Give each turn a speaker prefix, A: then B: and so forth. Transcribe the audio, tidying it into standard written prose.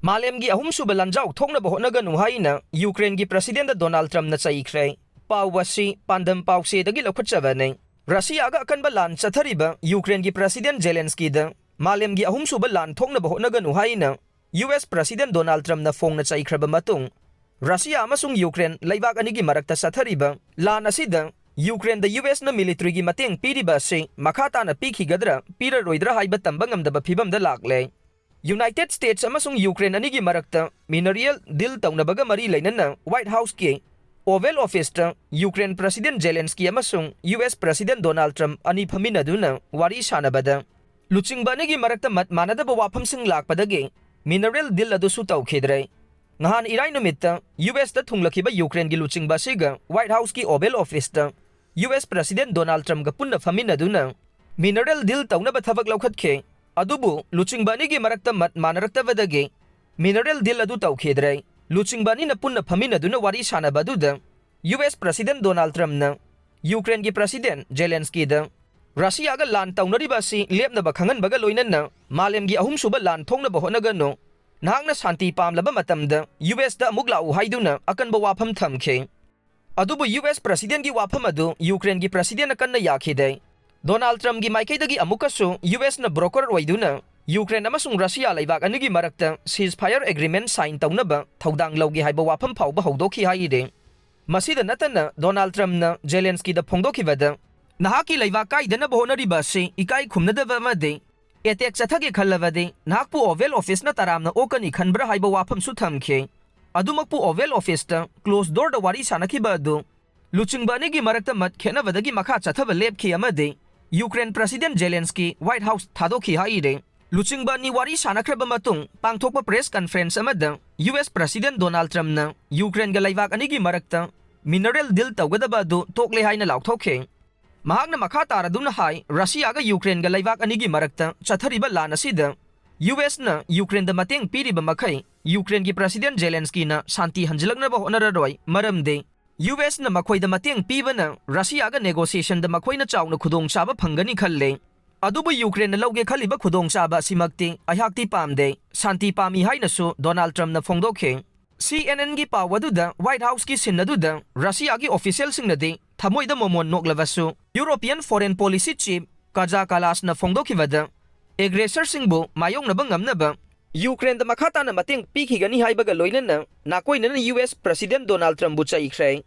A: Malemgi Ahumsuba Lanjao Thoknaba Hotnaganu Haina, Ukraine gi President Donald Trump na Cheikhre. Pawasi pandam pawse dagi lokhatchabane. Russia ga akanba lan chathariba Ukraine gi President Zelensky da. Malemgi Ahumsuba Lan Thoknaba Hotnaganu Haina, US President Donald Trump na phone na Cheikhre matung. Russia amasung Ukraine laibak anigi marakta chathariba lan asida Ukraine da US na military gi mateng piriba se makata na pikhigadra pira roidra haiba tambangam da phibam da lakle. United States amasung Ukraine anigi marakta mineral deal tawnabaga mari lainana White House ki Oval Office ta Ukraine President Zelensky amasung US President Donald Trump ani phaminaduna wari sanabada luchingba anigi marakta mat manadaba wafamsing lakpadagi mineral deal adusu tawkhidre. Ngahan irai numitta US ta thunglakhiba Ukraine gi luchingba siga White House ki Oval Office ta US President Donald Trump ga punna phaminaduna mineral deal tawnaba thabak laukhatkhe. Adubu luchingba gi marakta mat manaraktavadagi mineral deal adu tawkhidre. Luchingba ni na punna phaminaduna wari sanabaduda US President Donald Trump na Ukraine gi President Zelensky da Russia ga lan tawnariba si lepnaba khanganbaga loinanna Malemgi Ahumsuba Lan Thoknaba Hotnaganu nahakna shanti pamlaba matamda US da amuk lau haiduna akanba wafam thamkhe. Adubu US President gi wafam adu Ukraine gi President akanna yakhide. Donald Trump gi maikaidagi amukasu US na broker oiduna Ukraine amasung Russia laibak anigi marakta ceasefire agreement sign tawnaba thodang laugi haiba wafam phawba hodokhi haide. Masida natana Donald Trump na Zelensky da phongdokhibada nahaki laibak kaidana bohonariba se ikai khumnadaba made attack chathage khallabade nahakpu Oval Office na taramna okani khanbra haiba wafam su thamkhe. Adumakpu Oval Office ta close door da wari sanakhiba adu luchingba anigi marakta mat khenabadagi makha chathaba lepkhi amade Ukraine President Zelensky White House thadokhi haide. Luchingba ni wari sanakraba matung pangthokpa press conference amada US President Donald Trump na Ukraine ga laibak anigi marakta mineral deal tawgadaba du tokle haina lauthokhe. Mahakna makha taraduna hai Russia ga Ukraine ga laibak anigi marakta chathariba lan asida US na Ukraine da mateng piriba makhai Ukraine gi President Zelensky na shanti hanjilaknaba honararoi maramde US na makhoi da mateng pibana Russia ga negotiation da makhoi na chawna khudong chaba phangani khalle. Adubu Ukraine na lauge khaliba khudong chaba simakti ayhakti pamde shanti pami haina su Donald Trump na phongdokhe. CNN gi pawaduda White House ki sinnaduda Russia gi official singnadi thamoida momon noklavasu European Foreign Policy Chief Kaja Kalas na phongdokhibada aggressor singbu mayong naba ngamnaba Ukraine da makhata na mateng pikhigani haibaga loinana nakoina na US President Donald Trump bu Cheikhre.